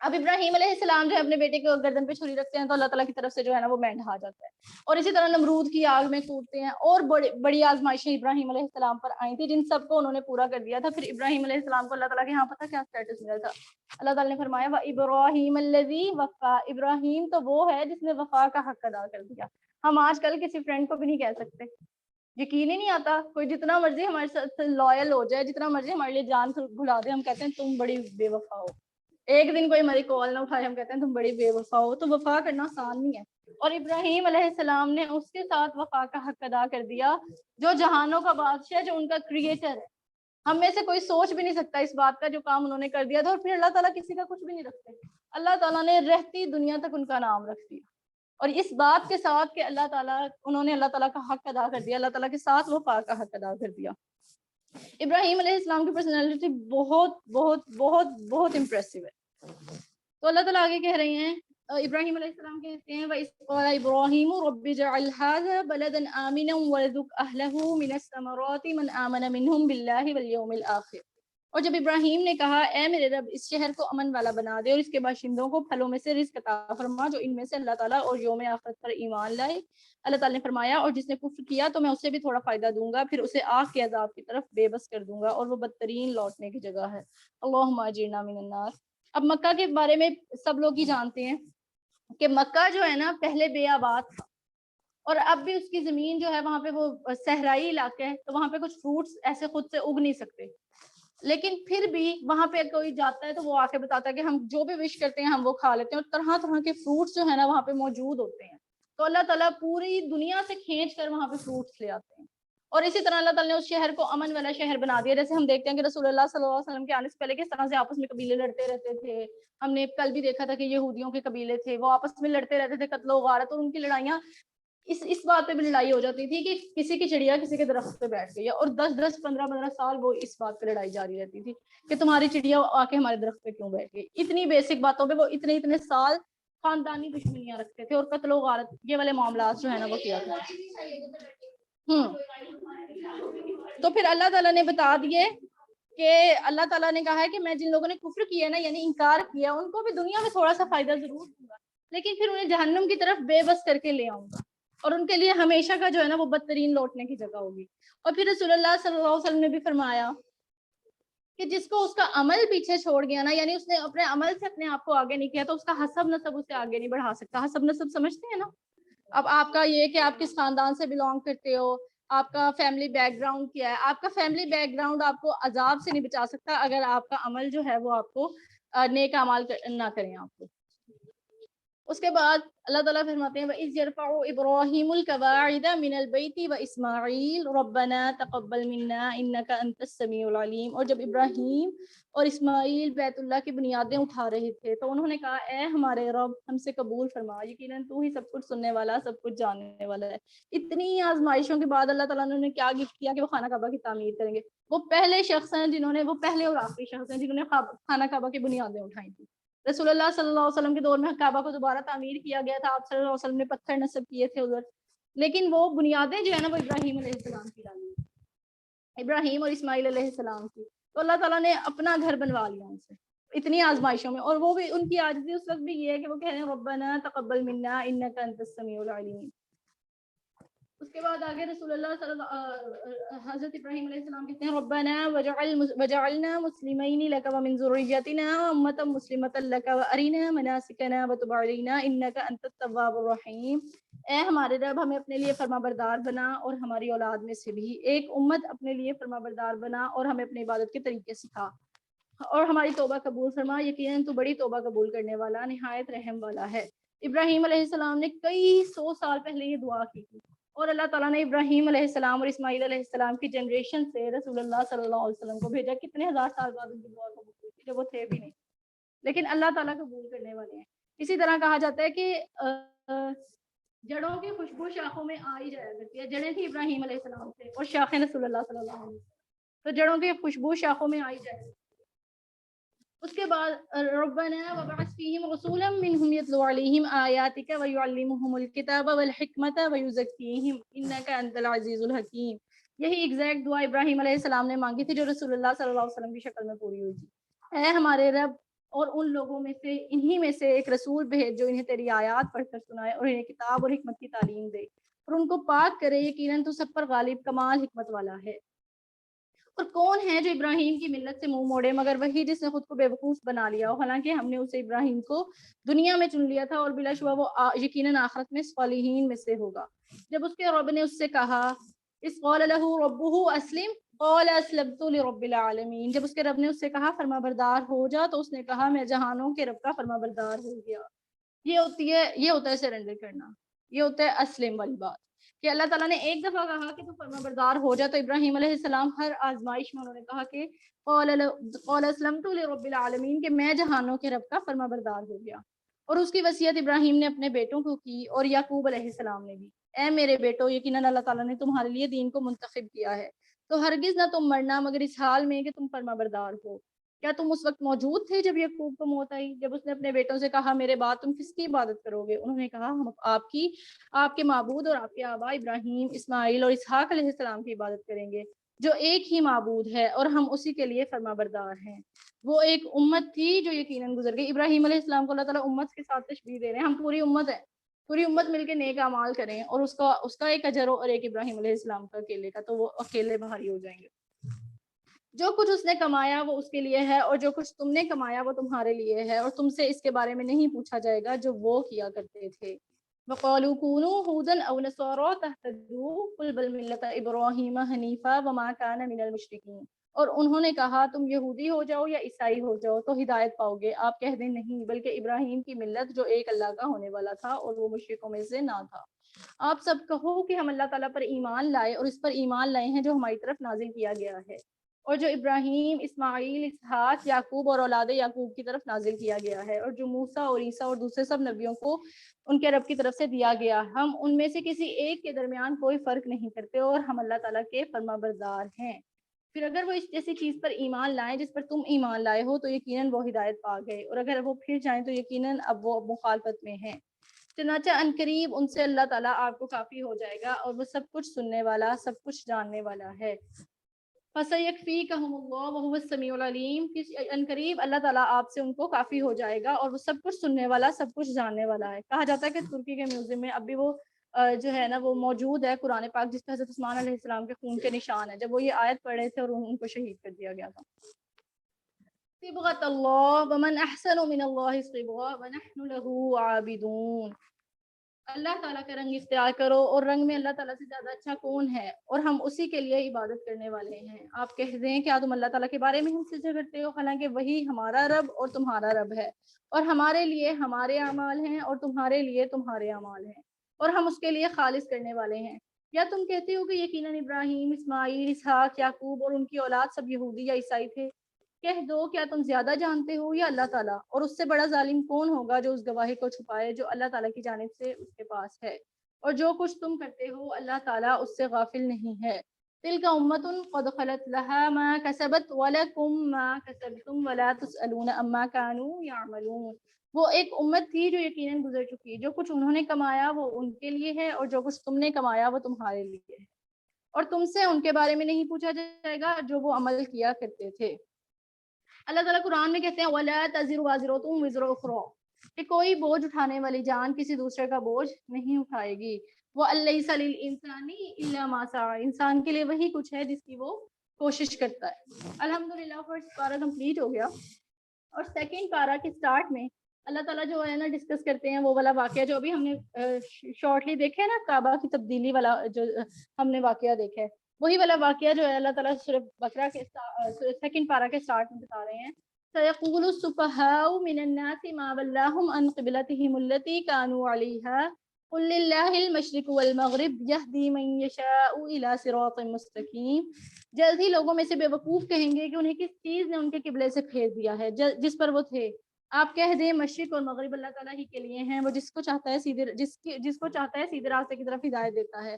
اب ابراہیم علیہ السلام جو ہے اپنے بیٹے کے گردن پہ چھری رکھتے ہیں تو اللہ تعالیٰ کی طرف سے جو ہے نا وہ مینڈ آ جاتا ہے. اور اسی طرح نمرود کی آگ میں کودتے ہیں. اور بڑی آزمائشیں ابراہیم علیہ السلام پر آئی تھی جن سب کو انہوں نے پورا کر دیا تھا. پھر ابراہیم علیہ السلام کو اللہ تعالیٰ کے یہاں پتہ کیا اسٹیٹس ملا تھا؟ اللہ تعالیٰ نے فرمایا وَإِبْرَاهِيمَ الَّذِي وَفَّى. ابراہیم تو وہ ہے جس نے وفا کا حق ادا کر دیا. ہم آج کل کسی فرینڈ کو بھی نہیں کہہ سکتے، یقین ہی نہیں آتا. کوئی جتنا مرضی ہمارے ساتھ لائل ہو جائے، جتنا مرضی ہمارے لیے جان بھلا دے، ہم کہتے ہیں تم بڑی بے وفا ہو. ایک دن کوئی ہماری کال نہ اٹھائے، ہم کہتے ہیں تم بڑی بے وفا ہو. تو وفا کرنا آسان نہیں ہے. اور ابراہیم علیہ السلام نے اس کے ساتھ وفا کا حق ادا کر دیا جو جہانوں کا بادشاہ، جو ان کا کریٹر ہے. ہم میں سے کوئی سوچ بھی نہیں سکتا اس بات کا جو کام انہوں نے کر دیا تھا. اور پھر اللہ تعالیٰ کسی کا کچھ بھی نہیں رکھتے. اللہ تعالیٰ نے رہتی دنیا تک ان کا نام رکھ دیا. اور اس بات کے ساتھ کہ اللہ تعالیٰ انہوں نے اللہ تعالیٰ کا حق ادا کر دیا، اللہ تعالیٰ کے ساتھ وفا کا حق ادا کر دیا. ابراہیم علیہ السلام کی پرسنالٹی بہت بہت بہت بہت امپریسو ہے. تو اللہ تعالیٰ آگے کہہ رہے ہیں، ابراہیم علیہ السلام کہتے ہیں وَإِذْ قَالَ إِبْرَاهِيمُ رَبِّ اجْعَلْ هَٰذَا بَلَدًا آمِنًا وَارْزُقْ أَهْلَهُ مِنَ الثَّمَرَاتِ مَنْ آمَنَ مِنْهُمْ بِاللَّهِ وَالْيَوْمِ الْآخِرِ. اور جب ابراہیم نے کہا اے میرے رب اس شہر کو امن والا بنا دے اور اس کے باشندوں کو پھلوں میں سے رزق عطا فرما جو ان میں سے اللہ تعالیٰ اور یوم آخرت پر ایمان لائے. اللہ تعالیٰ نے فرمایا اور جس نے کفر کیا تو میں اسے بھی تھوڑا فائدہ دوں گا، پھر اسے آگ کے عذاب کی طرف بے بس کر دوں گا اور وہ بدترین لوٹنے کی جگہ ہے. اللہم اجرنا من النار. اب مکہ کے بارے میں سب لوگ ہی جانتے ہیں کہ مکہ جو ہے نا پہلے بے آباد تھا، اور اب بھی اس کی زمین جو ہے وہاں پہ وہ صحرائی علاقہ ہے، تو وہاں پہ کچھ فروٹس ایسے خود سے اگ نہیں سکتے. لیکن پھر بھی وہاں پہ کوئی جاتا ہے تو وہ آ کے بتاتا ہے کہ ہم جو بھی وش کرتے ہیں ہم وہ کھا لیتے ہیں. اور طرح طرح کے فروٹس جو ہے نا وہاں پہ موجود ہوتے ہیں. تو اللہ تعالیٰ پوری دنیا سے کھینچ کر وہاں پہ فروٹس لے آتے ہیں. اور اسی طرح اللہ تعالیٰ نے اس شہر کو امن والا شہر بنا دیا. جیسے ہم دیکھتے ہیں کہ رسول اللہ صلی اللہ علیہ وسلم کے آنے سے پہلے کس طرح سے آپس میں قبیلے لڑتے رہتے تھے. ہم نے کل بھی دیکھا تھا کہ یہودیوں کے قبیلے تھے، وہ آپس میں لڑتے رہتے تھے، قتل و غارت. اور ان کی لڑائیاں اس بات پہ بھی لڑائی ہو جاتی تھی کہ کسی کی چڑیا کسی کے درخت پہ بیٹھ گئی ہے، اور 10 15 سال وہ اس بات پہ لڑائی جاری رہتی تھی کہ تمہاری چڑیا آ کے ہمارے درخت پہ کیوں بیٹھ گئی. اتنی بیسک باتوں پہ وہ اتنے سال خاندانی دشمنیاں رکھتے تھے اور قتل و غارت یہ والے معاملات جو ہے نا وہ کیا کرتے. تو پھر اللہ تعالیٰ نے بتا دیے کہ اللہ تعالیٰ نے کہا ہے کہ میں جن لوگوں نے کفر کیا نا یعنی انکار کیا ان کو بھی دنیا میں تھوڑا سا فائدہ ضرور دوں گا، لیکن پھر انہیں جہنم کی طرف بے بس کر کے لے آؤں گا اور ان کے لیے ہمیشہ کا جو ہے نا وہ بدترین لوٹنے کی جگہ ہوگی. اور پھر رسول اللہ صلی اللہ علیہ وسلم نے بھی فرمایا کہ جس کو اس کا عمل پیچھے چھوڑ گیا نا، یعنی اس نے اپنے عمل سے اپنے آپ کو آگے نہیں کیا، تو اس کا حسب نسب اسے آگے نہیں بڑھا سکتا. حسب نسب سمجھتے ہیں نا؟ اب آپ کا یہ کہ آپ کس خاندان سے بلونگ کرتے ہو، آپ کا فیملی بیک گراؤنڈ کیا ہے. آپ کا فیملی بیک گراؤنڈ آپ کو عذاب سے نہیں بچا سکتا اگر آپ کا عمل جو ہے وہ آپ کو نیک اعمال نہ کریں آپ کو. اس کے بعد اللہ تعالیٰ فرماتے ہیں وَإِذْ يَرْفَعُ إِبْرَاهِيمُ الْقَوَاعِدَ مِنَ الْبَيْتِ وَإِسْمَاعِيلُ رَبَّنَا تَقَبَّلْ مِنَّا إِنَّكَ أَنْتَ السَّمِيعُ الْعَلِيمُ. اور جب ابراہیم اور اسماعیل بیت اللہ کی بنیادیں اٹھا رہے تھے تو انہوں نے کہا اے ہمارے رب ہم سے قبول فرما، یقیناً تو ہی سب کچھ سننے والا سب کچھ جاننے والا ہے. اتنی آزمائشوں کے بعد اللہ تعالیٰ نے انہیں کیا گفٹ کیا کہ وہ خانہ کعبہ کی تعمیر کریں گے. وہ پہلے شخص ہیں جنہوں نے، وہ پہلے اور آخری شخص ہیں جنہوں نے خانہ کعبہ کی بنیادیں اٹھائی تھی. رسول اللہ صلی اللہ علیہ وسلم کے دور میں کعبہ کو دوبارہ تعمیر کیا گیا تھا. آپ صلی اللہ علیہ وسلم نے پتھر نصب کیے تھے ادھر، لیکن وہ بنیادیں جو ہے نا وہ ابراہیم علیہ السلام کی ڈالی، ابراہیم اور اسماعیل علیہ السلام کی. تو اللہ تعالیٰ نے اپنا گھر بنوا لیا ان سے اتنی آزمائشوں میں. اور وہ بھی ان کی عاجزی اس وقت بھی یہ ہے کہ وہ کہہ رہے ہیں ربنا تقبل منا انک انت السمیع العلیم. اس کے بعد آگے رسول اللہ صلی اللہ حضرت ابراہیم علیہ السلام کہتے ہیں ربنا وجعلنا مسلمین لک ومن ذریتنا امۃ مسلمۃ لک وارنا مناسکنا وتب علینا انک انت التواب الرحیم. اے ہمارے رب ہمیں اپنے لیے فرما بردار بنا اور ہماری اولاد میں سے بھی ایک امت اپنے لیے فرما بردار بنا اور ہمیں اپنی عبادت کے طریقے سکھا اور ہماری توبہ قبول فرما، یقیناً تو بڑی توبہ قبول کرنے والا نہایت رحم والا ہے. ابراہیم علیہ السلام نے کئی 100 سال پہلے یہ دعا کی تھی اور اللہ تعالیٰ نے ابراہیم علیہ السلام اور اسماعیل علیہ السلام کی جنریشن سے رسول اللہ صلی اللہ علیہ وسلم کو بھیجا. کتنے ہزار سال بعد ان کی دعا قبول ہوئی تھی جب وہ تھے بھی نہیں، لیکن اللہ تعالیٰ قبول کرنے والے ہیں. اسی طرح کہا جاتا ہے کہ جڑوں کی خوشبو شاخوں میں آئی جایا کرتی ہے. جڑیں تھی ابراہیم علیہ السلام سے اور شاخیں رسول اللہ صلی اللہ علیہ وسلم، تو جڑوں کی خوشبو شاخوں میں آئی جائے. اس کے بعد ربنا وبعث فیہم رسولا منہم یتلو علیہم آیاتک ویعلمہم الکتاب والحکمت ویزکیہم انک انت العزیز الحکیم. یہی ایگزیکٹ دعا ابراہیم علیہ السلام نے مانگی تھی جو رسول اللہ صلی اللہ علیہ وسلم کی شکل میں پوری ہوئی تھی. اے ہمارے رب، اور ان لوگوں میں سے انہی میں سے ایک رسول بھیج جو انہیں تیری آیات پڑھ کر سنائے اور انہیں کتاب اور حکمت کی تعلیم دے اور ان کو پاک کرے. یقیناً تو سب پر غالب کمال حکمت والا ہے. اور کون ہے جو ابراہیم کی ملت سے منہ موڑے مگر وہی جس نے خود کو بے وقوف بنا لیا ہو، حالانکہ ہم نے اسے ابراہیم کو دنیا میں چن لیا تھا اور بلا شبہ وہ یقیناً آخرت میں صالحین میں سے ہوگا. جب اس کے رب نے اس سے کہا اس قال له ربه اسلم قال اسلمت لرب العالمین، جب اس کے رب نے اس سے کہا فرما بردار ہو جا تو اس نے کہا میں جہانوں کے رب کا فرما بردار ہو گیا. یہ ہوتا ہے سرنڈر کرنا، یہ ہوتا ہے اسلم والی بات کہ اللہ تعالیٰ نے ایک دفعہ کہا کہ تو فرما بردار ہو جا، تو ابراہیم علیہ السلام ہر آزمائش میں انہوں نے کہا کہ قال اسلمت لرب العالمین کہ میں جہانوں کے رب کا فرما بردار ہو گیا. اور اس کی وصیت ابراہیم نے اپنے بیٹوں کو کی اور یعقوب علیہ السلام نے بھی. اے میرے بیٹو، یقیناً اللہ تعالیٰ نے تمہارے لیے دین کو منتخب کیا ہے، تو ہرگز نہ تم مرنا مگر اس حال میں کہ تم فرما بردار ہو. کیا تم اس وقت موجود تھے جب یعقوب کو موت آئی، جب اس نے اپنے بیٹوں سے کہا میرے بعد تم کس کی عبادت کرو گے؟ انہوں نے کہا ہم آپ کی، آپ کے معبود اور آپ کے آبا ابراہیم، اسماعیل اور اسحاق علیہ السلام کی عبادت کریں گے جو ایک ہی معبود ہے اور ہم اسی کے لیے فرما بردار ہیں. وہ ایک امت تھی جو یقیناً گزر گئی. ابراہیم علیہ السلام کو اللہ تعالیٰ امت کے ساتھ تشبیہ دے رہے ہیں. ہم پوری امت ہے، پوری امت مل کے نیک اعمال کریں اور اس کا ایک اجر اور ایک ابراہیم علیہ السلام کا اکیلے کا، تو وہ اکیلے بھاری ہو جائیں گے. جو کچھ اس نے کمایا وہ اس کے لیے ہے اور جو کچھ تم نے کمایا وہ تمہارے لیے ہے، اور تم سے اس کے بارے میں نہیں پوچھا جائے گا جو وہ کیا کرتے تھے. وَقَالُوا كُونُوا هُودًا أَوْ نَصَارَىٰ تَهْتَدُوا قُلْ بَلْ مِلَّةَ إِبْرَاهِيمَ حَنِيفًا وَمَا كَانَ مِنَ الْمُشْرِكِينَ. اور انہوں نے کہا تم یہودی ہو جاؤ یا عیسائی ہو جاؤ تو ہدایت پاؤ گے. آپ کہہ دیں نہیں، بلکہ ابراہیم کی ملت جو ایک اللہ کا ہونے والا تھا اور وہ مشرکوں میں سے نہ تھا. آپ سب کہو کہ ہم اللہ تعالیٰ پر ایمان لائے اور اس پر ایمان لائے ہیں جو ہماری طرف نازل کیا گیا ہے اور جو ابراہیم، اسماعیل، اسحاق، یعقوب اور اولاد یعقوب کی طرف نازل کیا گیا ہے اور جو موسیٰ اور عیسیٰ اور دوسرے سب نبیوں کو ان کے رب کی طرف سے دیا گیا. ہم ان میں سے کسی ایک کے درمیان کوئی فرق نہیں کرتے اور ہم اللہ تعالیٰ کے فرما بردار ہیں. پھر اگر وہ اس جیسی چیز پر ایمان لائیں جس پر تم ایمان لائے ہو تو یقیناً وہ ہدایت پا گئے، اور اگر وہ پھر جائیں تو یقیناً اب وہ مخالفت میں ہیں. چنانچہ عنقریب ان سے اللہ تعالیٰ آپ کو کافی ہو جائے گا اور وہ سب کچھ سننے والا، سب کچھ جاننے والا ہے. فَسَيَكْفِيكَهُمُ اللَّهُ وَهُوَ السَّمِيعُ الْعَلِيمُ. عنقریب اللہ تعالیٰ آپ سے ان کو کافی ہو جائے گا اور وہ سب کچھ سننے والا، سب کچھ جاننے والا ہے. کہا جاتا ہے کہ ترکی کے میوزیم میں اب بھی وہ جو ہے نا وہ موجود ہے قرآن پاک جس پہ حضرت عثمان علیہ السلام کے خون کے نشان ہے، جب وہ یہ آیت پڑھ رہے تھے اور ان کو شہید کر دیا گیا تھا. صبغۃ اللہ ومن احسن من اللہ صبغا ونحن له عابدون. اللہ تعالیٰ کا رنگ اختیار کرو اور رنگ میں اللہ تعالیٰ سے زیادہ اچھا کون ہے اور ہم اسی کے لیے عبادت کرنے والے ہیں. آپ کہہ دیں کیا تم اللہ تعالیٰ کے بارے میں ہم سے جھگڑتے ہو، حالانکہ وہی ہمارا رب اور تمہارا رب ہے اور ہمارے لیے ہمارے اعمال ہیں اور تمہارے لیے تمہارے اعمال ہیں اور ہم اس کے لیے خالص کرنے والے ہیں. یا تم کہتے ہو کہ یقیناً ابراہیم، اسماعیل، اسحاق، یعقوب اور ان کی اولاد سب یہودی یا عیسائی تھے. کہہ دو کیا تم زیادہ جانتے ہو یا اللہ تعالیٰ، اور اس سے بڑا ظالم کون ہوگا جو اس گواہی کو چھپائے جو اللہ تعالیٰ کی جانب سے اس کے پاس ہے، اور جو کچھ تم کرتے ہو اللہ تعالیٰ اس سے غافل نہیں ہے. تلک امۃ قد خلت لها ما کسبت ولکم ما کسبتم ولا تسألون عما كانوا يعملون. وہ ایک امت تھی جو یقیناً گزر چکی، جو کچھ انہوں نے کمایا وہ ان کے لیے ہے اور جو کچھ تم نے کمایا وہ تمہارے لیے ہے، اور تم سے ان کے بارے میں نہیں پوچھا جائے گا جو وہ عمل کیا کرتے تھے. اللہ تعالیٰ قرآن میں کہتے ہیں وَلَا تَزِرُ وَازِرَةٌ وِزْرَ أُخْرَىٰ کہ کوئی بوجھ اٹھانے والی جان کسی دوسرے کا بوجھ نہیں اٹھائے گی. وَأَلَّيْسَ لِلْإِنسَانِ إِلَّا مَا سَعَىٰ انسان کے لیے وہی کچھ ہے جس کی وہ کوشش کرتا ہے. الحمدللہ فرسٹ پارہ کمپلیٹ ہو گیا اور سیکنڈ پارہ کے سٹارٹ میں اللہ تعالیٰ جو ہے نا ڈسکس کرتے ہیں وہ والا واقعہ جو ابھی ہم نے شارٹلی دیکھا ہے نا، کعبہ کی تبدیلی والا جو ہم نے واقعہ دیکھا ہے، وہی والا واقعہ جو ہے اللہ تعالیٰ سورہ بقرہ کے سیکنڈ پارہ کے سٹارٹ میں بتا رہے ہیں. سَيَقُولُ السُّفَهَاءُ مِنَ النَّاسِ مَا وَلَّاهُمْ عَنْ قِبْلَتِهِمُ الَّتِي كَانُوا عَلَيْهَا قُلْ لِلَّهِ الْمَشْرِقُ وَالْمَغْرِبُ يَهْدِي مَن يَشَاءُ إِلَىٰ صِرَاطٍ مُّسْتَقِيمٍ. جلد ہی لوگوں میں سے بے وقوف کہیں گے کہ انہیں کس چیز نے ان کے قبلے سے پھیر دیا ہے جس پر وہ تھے، آپ کہہ دیں مشرق اور مغرب اللہ تعالیٰ ہی کے لیے ہیں، وہ جس کو چاہتا ہے سیدھے راستے کی طرف ہدایت دیتا ہے۔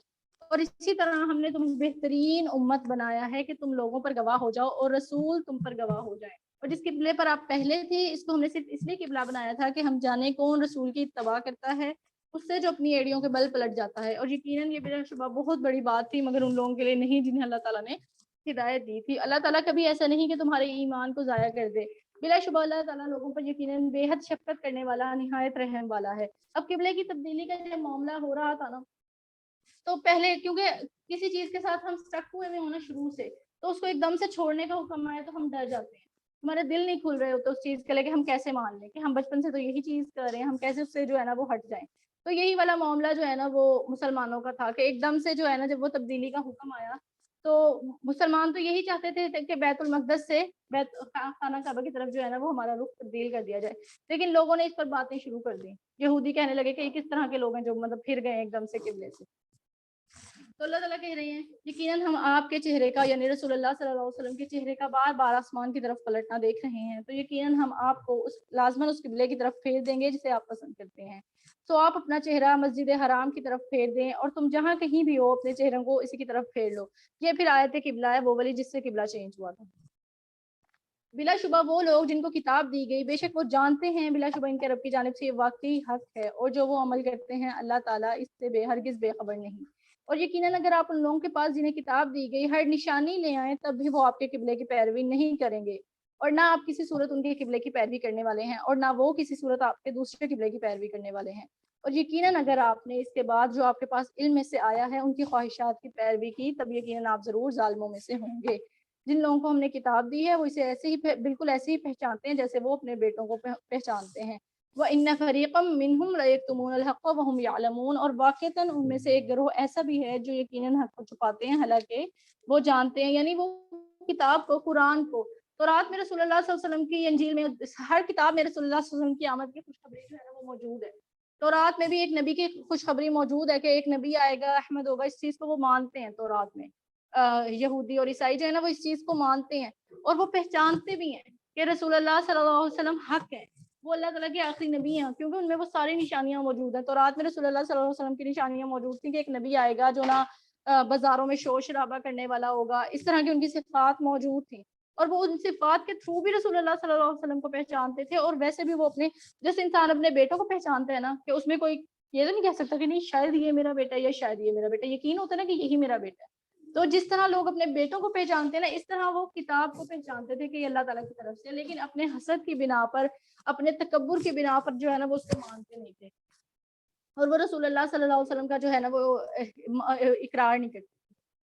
اور اسی طرح ہم نے تمہیں بہترین امت بنایا ہے کہ تم لوگوں پر گواہ ہو جاؤ اور رسول تم پر گواہ ہو جائے۔ اور جس قبلے پر آپ پہلے تھے، اس کو ہم نے صرف اس لیے قبلہ بنایا تھا کہ ہم جانے کون رسول کی اتباع کرتا ہے، اس سے جو اپنی ایڑیوں کے بل پلٹ جاتا ہے۔ اور یقیناً یہ بلا شبہ بہت بڑی بات تھی، مگر ان لوگوں کے لیے نہیں جنہیں اللہ تعالیٰ نے ہدایت دی تھی۔ اللہ تعالیٰ کبھی ایسا نہیں کہ تمہارے ایمان کو ضائع کر دے۔ بلا شبہ اللہ تعالیٰ لوگوں پر یقیناً بے حد شفقت کرنے والا، نہایت رحم والا ہے۔ اب قبلے کی تبدیلی کا جب معاملہ ہو رہا تھا نا، تو پہلے کیونکہ کسی چیز کے ساتھ ہم سٹک ہوئے ہونا شروع سے، تو اس کو ایک دم سے چھوڑنے کا حکم آیا تو ہم ڈر جاتے ہیں، ہمارے دل نہیں کھل رہے ہوتے اس چیز کے لے کہ ہم کیسے مان لیں کہ ہم بچپن سے تو یہی چیز کر رہے ہیں، ہم کیسے اس سے جو ہے نا وہ ہٹ جائیں۔ تو یہی والا معاملہ جو ہے نا وہ مسلمانوں کا تھا کہ ایک دم سے جو ہے نا جب وہ تبدیلی کا حکم آیا تو مسلمان تو یہی چاہتے تھے کہ بیت المقدس سے خانہ کعبہ کی طرف جو ہے نا وہ ہمارا رخ تبدیل کر دیا جائے، لیکن لوگوں نے اس پر باتیں شروع کر دی۔ یہودی کہنے لگے کہ یہ کس طرح کے لوگ ہیں جو مطلب پھر گئے ایک دم سے قبلے سے۔ تو اللہ تعالیٰ کہہ رہے ہیں یقیناً ہم آپ کے چہرے کا یعنی رسول اللہ صلی اللہ علیہ وسلم کے چہرے کا بار بار آسمان کی طرف پلٹنا دیکھ رہے ہیں، تو یقیناً ہم آپ کو لازماً اس قبلے کی طرف پھیر دیں گے جسے آپ پسند کرتے ہیں۔ تو آپ اپنا چہرہ مسجد حرام کی طرف پھیر دیں اور تم جہاں کہیں بھی ہو اپنے چہروں کو اسی کی طرف پھیر لو۔ یہ پھر آیت قبلہ ہے وہ والی جس سے قبلہ چینج ہوا تھا۔ بلا شبہ وہ لوگ جن کو کتاب دی گئی بے شک وہ جانتے ہیں بلا شبہ ان کے رب کی جانب سے یہ واقعی حق ہے، اور جو وہ عمل کرتے ہیں اللہ تعالیٰ اس سے ہرگز بے خبر نہیں۔ اور یقیناً اگر آپ ان لوگوں کے پاس جنہیں کتاب دی گئی ہر نشانی لے آئیں تب بھی وہ آپ کے قبلے کی پیروی نہیں کریں گے، اور نہ آپ کسی صورت ان کے قبلے کی پیروی کرنے والے ہیں، اور نہ وہ کسی صورت آپ کے دوسرے قبلے کی پیروی کرنے والے ہیں۔ اور یقیناً اگر آپ نے اس کے بعد جو آپ کے پاس علم میں سے آیا ہے ان کی خواہشات کی پیروی کی تب یقیناً آپ ضرور ظالموں میں سے ہوں گے۔ جن لوگوں کو ہم نے کتاب دی ہے وہ اسے ایسے ہی بالکل ایسے ہی پہچانتے ہیں جیسے وہ اپنے بیٹوں کو پہچانتے ہیں۔ وَإِنَّ فَرِيقًا مِّنْهُمْ لَيَكْتُمُونَ الْحَقَّ وَهُمْ يَعْلَمُونَ، اور واقعتاً ان میں سے ایک گروہ ایسا بھی ہے جو یقیناً حق کو چھپاتے ہیں حالانکہ وہ جانتے ہیں، یعنی وہ کتاب کو، قرآن کو، تورات میں رسول اللہ صلی اللہ علیہ وسلم کی، انجیل میں، ہر کتاب میں رسول اللہ صلی اللہ علیہ وسلم کی آمد کی خوشخبری جو ہے نا وہ موجود ہے۔ تورات میں بھی ایک نبی کی خوشخبری موجود ہے کہ ایک نبی آئے گا، احمد ہوگا، اس چیز کو وہ مانتے ہیں۔ تورات میں یہودی اور عیسائی جو ہے نا وہ اس چیز کو مانتے ہیں اور وہ پہچانتے بھی ہیں کہ رسول اللہ صلی اللہ علیہ وسلم حق ہے، وہ اللہ تعالیٰ کے آخری نبی ہیں، کیونکہ ان میں وہ ساری نشانیاں موجود ہیں۔ تو رات میں رسول اللہ صلی اللہ علیہ وسلم کی نشانیاں موجود تھیں کہ ایک نبی آئے گا جو نا بازاروں میں شور شرابہ کرنے والا ہوگا، اس طرح کی ان کی صفات موجود تھیں، اور وہ ان صفات کے تھرو بھی رسول اللہ صلی اللہ علیہ وسلم کو پہچانتے تھے۔ اور ویسے بھی وہ اپنے، جیسے انسان اپنے بیٹوں کو پہچانتے ہیں نا کہ اس میں کوئی یہ تو نہیں کہہ سکتا کہ نہیں شاید یہ میرا بیٹا ہے یا شاید یہ میرا بیٹا، یقین ہوتا ہے نا کہ یہی میرا بیٹا ہے۔ تو جس طرح لوگ اپنے بیٹوں کو پہچانتے ہیں نا، اس طرح وہ کتاب کو پہچانتے تھے کہ یہ اللہ تعالیٰ کی طرف سے، لیکن اپنے حسد کی بنا پر، اپنے تکبر کی بنا پر جو ہے نا وہ اس کو مانتے نہیں تھے، اور وہ رسول اللہ صلی اللہ علیہ وسلم کا جو ہے نا وہ اقرار نہیں کرتے۔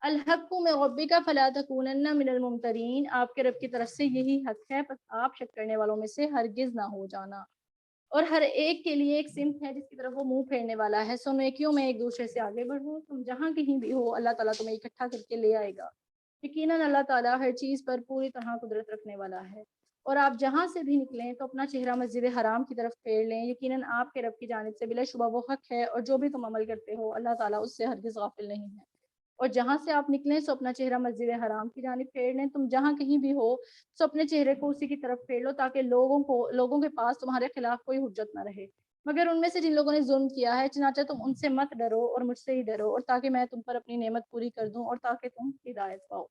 الحق من ربک فلا تکونن من الممترین، آپ کے رب کی طرف سے یہی حق ہے، پس آپ شک کرنے والوں میں سے ہرگز نہ ہو جانا۔ اور ہر ایک کے لیے ایک سمت ہے جس کی طرف وہ منہ پھیرنے والا ہے، سو نیکیوں میں ایک دوسرے سے آگے بڑھو، تم جہاں کہیں بھی ہو اللہ تعالیٰ تمہیں اکٹھا کر کے لے آئے گا۔ یقیناً اللہ تعالیٰ ہر چیز پر پوری طرح قدرت رکھنے والا ہے۔ اور آپ جہاں سے بھی نکلیں تو اپنا چہرہ مسجد حرام کی طرف پھیر لیں، یقیناً آپ کے رب کی جانب سے بلا شبہ وہ حق ہے، اور جو بھی تم عمل کرتے ہو اللہ تعالیٰ اس سے ہرگز غافل نہیں ہے۔ اور جہاں سے آپ نکلیں سو اپنا چہرہ مسجد حرام کی جانب پھیر لیں، تم جہاں کہیں بھی ہو سو اپنے چہرے کو اسی کی طرف پھیر لو تاکہ لوگوں کے پاس تمہارے خلاف کوئی حجت نہ رہے، مگر ان میں سے جن لوگوں نے ظلم کیا ہے، چنانچہ تم ان سے مت ڈرو اور مجھ سے ہی ڈرو، اور تاکہ میں تم پر اپنی نعمت پوری کر دوں اور تاکہ تم ہدایت پاؤ۔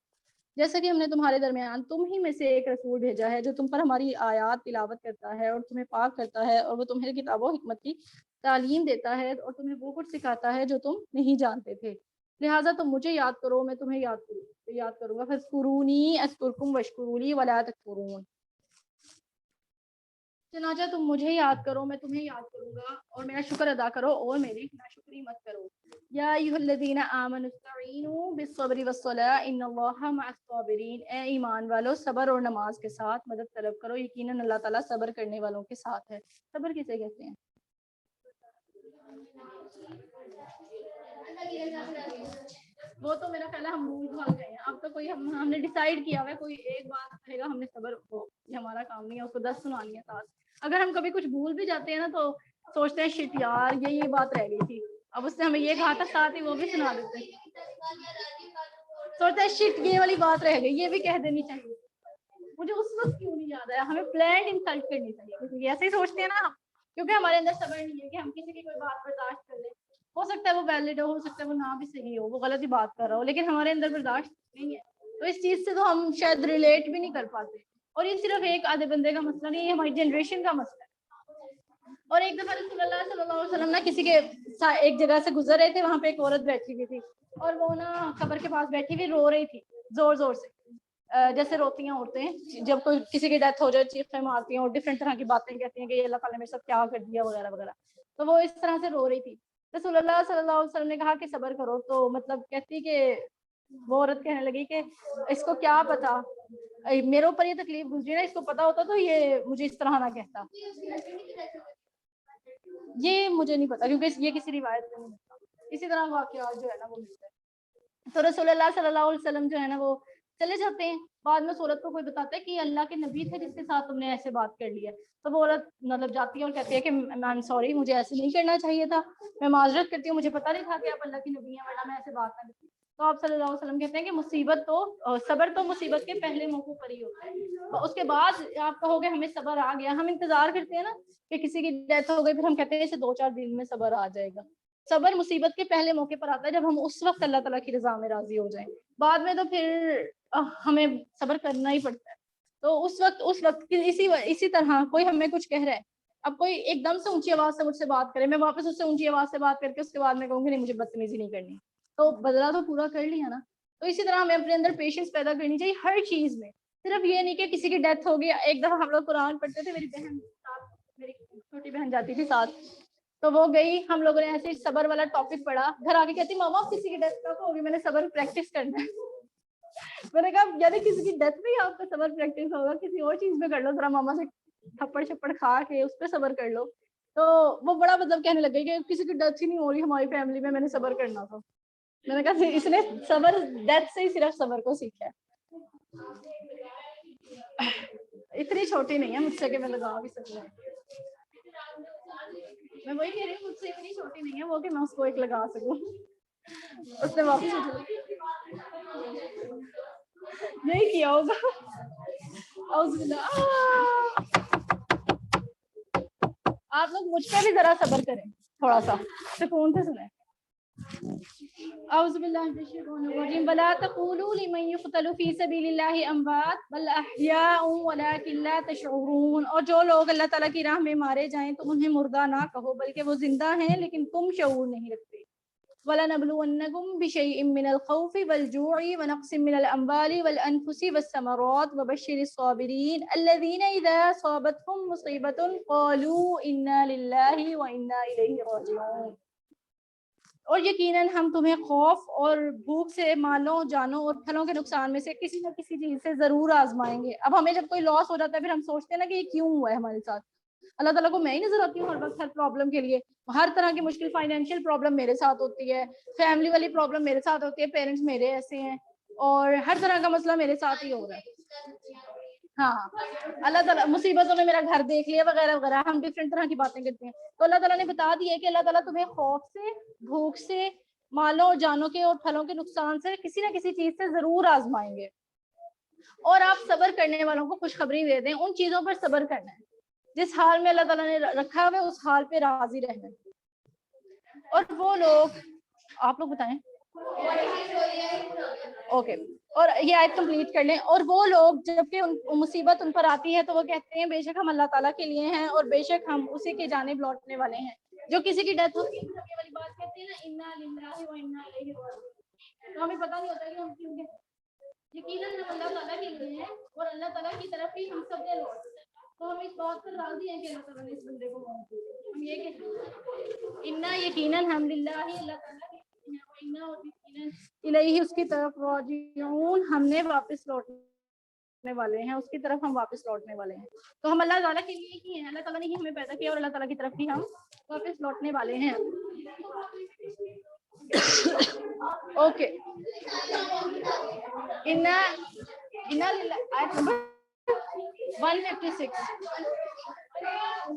جیسا کہ ہم نے تمہارے درمیان تم ہی میں سے ایک رسول بھیجا ہے جو تم پر ہماری آیات تلاوت کرتا ہے اور تمہیں پاک کرتا ہے، اور وہ تمہیں کتاب و حکمت کی تعلیم دیتا ہے اور تمہیں وہ کچھ سکھاتا ہے جو تم نہیں جانتے تھے، لہٰذا تم مجھے یاد کرو میں تمہیں یاد کروں گا۔ فاذکرونی اذکرکم واشکروا لی ولا تکفرون، چنانچہ تم مجھے یاد کرو میں تمہیں یاد کروں گا، اور میرا شکر ادا کرو اور میری ناشکری مت کرو۔ یا ایھا الذین آمنوا استعینوا بالصبر والصلاۃ ان اللہ مع الصابرین، اے ایمان والو صبر اور نماز کے ساتھ مدد طلب کرو، یقیناً اللہ تعالیٰ صبر کرنے والوں کے ساتھ ہے۔ صبر کسے کہتے ہیں؟ وہ تو میرا خیال ہے ہم بھول بھال گئے ہیں، اب تو کوئی ہم نے ڈیسائیڈ کیا ہوا ہے کوئی ایک بات کہے گا ہم نے صبر کو، یہ ہمارا کام نہیں ہے اس کو 10 سنانی ہے ساتھ۔ اگر ہم کبھی کچھ بھول بھی جاتے ہیں نا تو سوچتے ہیں شٹ یار یہ بات رہ گئی تھی، اب اس نے ہمیں یہ کہا تھا ساتھ ہی وہ بھی سنا دیتے ہیں، سوچتے ہیں شٹ یہ والی بات رہ گئی یہ بھی کہہ دینی چاہیے۔ مجھے اس وقت کیوں نہیں یاد آیا. ہمیں پلانڈ انسلٹ کرنی چاہیے کسی کی, ایسے ہی سوچتے ہیں نا ہم, کیونکہ ہمارے اندر صبر نہیں ہے کہ ہم کسی کی کوئی بات برداشت کر لیں. ہو سکتا ہے وہ ویلڈ ہو سکتا ہے وہ نہ بھی صحیح ہو, وہ غلط ہی بات کر رہا ہو, لیکن ہمارے اندر برداشت نہیں ہے, تو اس چیز سے تو ہم شاید ریلیٹ بھی نہیں کر پاتے. اور یہ صرف ایک آدھے بندے کا مسئلہ نہیں, یہ ہماری جنریشن کا مسئلہ ہے. اور ایک دفعہ رسول اللہ صلی اللہ علیہ وسلم نا کسی کے ایک جگہ سے گزر رہے تھے, وہاں پہ ایک عورت بیٹھی ہوئی تھی, اور وہ نا قبر کے پاس بیٹھی ہوئی رو رہی تھی زور زور سے, جیسے روتی ہیں عورتیں جب کوئی کسی کی ڈیتھ ہو جائے, چیخیں مارتی ہیں اور ڈفرینٹ طرح کی باتیں کہتی ہیں کہ یہ اللہ تعالیٰ نے میرے ساتھ کیا کر دیا وغیرہ وغیرہ. تو وہ اس طرح سے رو رہی تھی. رسول اللہ صلی اللہ علیہ وسلم نے کہا کہ صبر کرو. تو مطلب کہتی کہ وہ عورت کہنے لگی کہ اس کو کیا پتا, میرے اوپر یہ تکلیف گزری نا, اس کو پتا ہوتا تو یہ مجھے اس طرح نہ کہتا. یہ مجھے نہیں پتا کیونکہ یہ کسی روایت میں نہیں ملتا. اسی طرح واقعات جو ہے نا وہ ملتا ہے. تو رسول اللہ صلی اللہ علیہ وسلم جو ہے نا وہ چلے جاتے ہیں. بعد میں عورت کو کوئی بتاتا ہے کہ اللہ کے نبی تھے جس کے ساتھ تم نے ایسے بات کر لی ہے. تو وہ عورت مطلب جاتی ہے اور کہتی ہے کہ میم سوری, مجھے ایسے نہیں کرنا چاہیے تھا, میں معذرت کرتی ہوں, مجھے پتا نہیں تھا کہ آپ اللہ کی نبی ہیں, ورنہ میں ایسے بات نہ کرتی. تو آپ صلی اللہ علیہ وسلم کہتے ہیں کہ مصیبت تو صبر تو مصیبت کے پہلے موقع پر ہی ہوتا ہے. اس کے بعد آپ کہو گے ہمیں صبر آ گیا, ہم انتظار کرتے ہیں نا کہ کسی کی ڈیتھ ہو گئی, پھر ہم کہتے ہیں اسے 2-4 دن میں صبر آ جائے گا. صبر مصیبت کے پہلے موقع پر آتا ہے جب ہم اس وقت اللہ تعالیٰ کی رضا میں راضی ہو جائیں. بعد میں تو پھر ہمیں صبر کرنا ہی پڑتا ہے. تو اس وقت اسی طرح کوئی ہمیں کچھ کہہ رہا ہے, اب کوئی ایک دم سے اونچی آواز سے مجھ سے بات کرے, میں واپس اس سے اونچی آواز سے بات کر کے اس کے بعد میں کہوں گی نہیں مجھے بدتمیزی نہیں کرنی, تو بدلہ تو پورا کر لیا نا. تو اسی طرح ہمیں اپنے اندر پیشنس پیدا کرنی چاہیے ہر چیز میں. صرف یہ نہیں کہ کسی کی ڈیتھ ہو گئی. ایک دفعہ ہم لوگ قرآن پڑھتے تھے, میری بہن ساتھ, میری چھوٹی بہن جاتی تھی ساتھ, تو وہ گئی, ہم لوگوں نے ایسے صبر والا ٹاپک پڑھا, گھر آ کے کہتی ماما کسی کی ڈیتھ کب ہوگی, میں نے صبر پریکٹس کرنا ہے. میں نے کہا یعنی کسی کی ڈیتھ میں آپ کا صبر پریکٹس ہوگا, کسی اور چیز پہ کر لو, ذرا ماما سے تھپڑ چھپڑ کھا کے اس پہ صبر کر لو. تو وہ بڑا مطلب کہنے لگے کہ کسی کی ڈیتھ ہی نہیں ہو رہی ہماری فیملی میں نے صبر کرنا تھا. میں نے کہا اس نے صبر ڈیتھ سے ہی صرف صبر کو سیکھا ہے. اتنی چھوٹی نہیں ہے مجھ سے کہ میں لگا بھی سکوں. میں وہی کہہ رہی ہوں, مجھ سے اتنی چھوٹی نہیں ہے وہ کہ میں اس کو ایک لگا سکوں. اس نے واپس نہیں کیا ہوگا. آپ لوگ مجھ پہ بھی ذرا صبر کریں, تھوڑا سا سکون سے سنیں. اعوذ باللہ من الشیطان الرجیم ولا تقولوا لمن يقتل في سبيل الله اموات بل احياء ولكن لا تشعرون. اور جو لوگ اللہ تعالیٰ کی راہ میں مارے جائیں تو انہیں مردہ نہ کہو, بلکہ وہ زندہ ہیں لیکن تم شعور نہیں رکھتے. وَلَنَبْلُوَنَّكُمْ بِشَيْءٍ مِّنَ الْخَوْفِ وَالْجُوعِ وَنَقْصٍ مِّنَ الْأَمْوَالِ وَالْأَنفُسِ وَالثَّمَرَاتِ وَبَشِّرِ الصَّابِرِينَ الَّذِينَ إِذَا أَصَابَتْهُمْ مُصِيبَةٌ قَالُوا إِنَّا لِلَّهِ وَإِنَّا إِلَيْهِ رَاجِعُونَ. اور یقیناً ہم تمہیں خوف اور بھوک سے, مالوں, جانوں اور پھلوں کے نقصان میں سے کسی نہ کسی چیز سے ضرور آزمائیں گے. اب ہمیں جب کوئی لاس ہو جاتا ہے پھر ہم سوچتے ہیں نا کہ یہ کیوں ہوا ہے ہمارے ساتھ. اللہ تعالیٰ کو میں ہی نظر آتی ہوں ہر وقت ہر پرابلم کے لیے. ہر طرح کی مشکل, فائنینشیل پرابلم میرے ساتھ ہوتی ہے, فیملی والی پرابلم میرے ساتھ ہوتی ہے, پیرنٹس میرے ایسے ہیں, اور ہر طرح کا مسئلہ میرے ساتھ ہی ہو رہا ہے. ہاں, اللہ تعالیٰ مصیبتوں نے میرا گھر دیکھ لیا وغیرہ وغیرہ, ہم ڈفرینٹ طرح کی باتیں کرتے ہیں. تو اللہ تعالیٰ نے بتا دی ہے کہ اللہ تعالیٰ تمہیں خوف سے, بھوک سے, مالوں اور جانوں کے اور پھلوں کے نقصان سے کسی نہ کسی چیز سے ضرور آزمائیں گے. اور آپ صبر کرنے والوں کو خوشخبری دے دیں, ان چیزوں پر صبر کرنا ہے جس حال میں اللہ تعالیٰ نے رکھا ہے اس حال پہ راضی رہنا ہے. اور وہ لوگ, آپ لوگ بتائیں اوکے, اور یہ آیت کمپلیٹ کر لیں. اور وہ لوگ جبکہ مصیبت ان پر آتی ہے تو وہ کہتے ہیں بے شک ہم اللہ تعالیٰ کے لیے ہیں اور بے شک ہم اسی کی جانب لوٹنے والے ہیں. جو کسی کی ڈیتھ ہوتی ہے یہ والی بات کہتے ہیں نا, انا للہ و انا الیہ راجعون. تو ہمیں پتہ نہیں ہوتا کہ ہم کیوں کہتے ہیں. یقیناً ہم اللہ تعالیٰ کے لیے ہیں اور اللہ تعالیٰ کی طرف ہی ہم سب نے لوٹنا ہے. تو ہم اس بات پر راضی ہیں کہ اللہ تعالیٰ نے اس بندے کو موت دی. ہم یہ کہتے ہیں انا یقیناً ہم للہ اللہ تعالیٰ کے لیے ہیں, اور انا اور یقیناً الیہ اس کی طرف راجعون, ہم نے واپس لوٹنے والے ہیں, اس کی طرف ہم واپس لوٹنے والے ہیں. تو ہم اللہ تعالیٰ کے لیے ہی ہیں, اللہ تعالیٰ نے ہی ہمیں پیدا کیا اور اللہ تعالیٰ کی طرف ہی ہم واپس لوٹنے والے ہیں. اوکے, آیت نمبر 156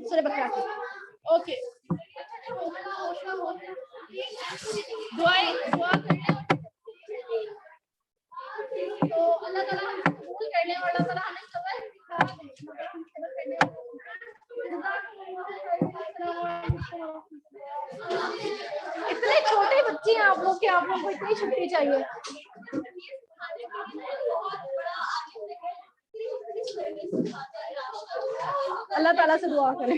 سورہ بقرہ کی. اوکے, دعا کرنے تو اللہ تعالیٰ ہمیں قبول کرنے اور اللہ تعالیٰ ہمیں صبر ایسے ہی چھٹی چاہیے. اللہ تعالیٰ سے دعا کریں.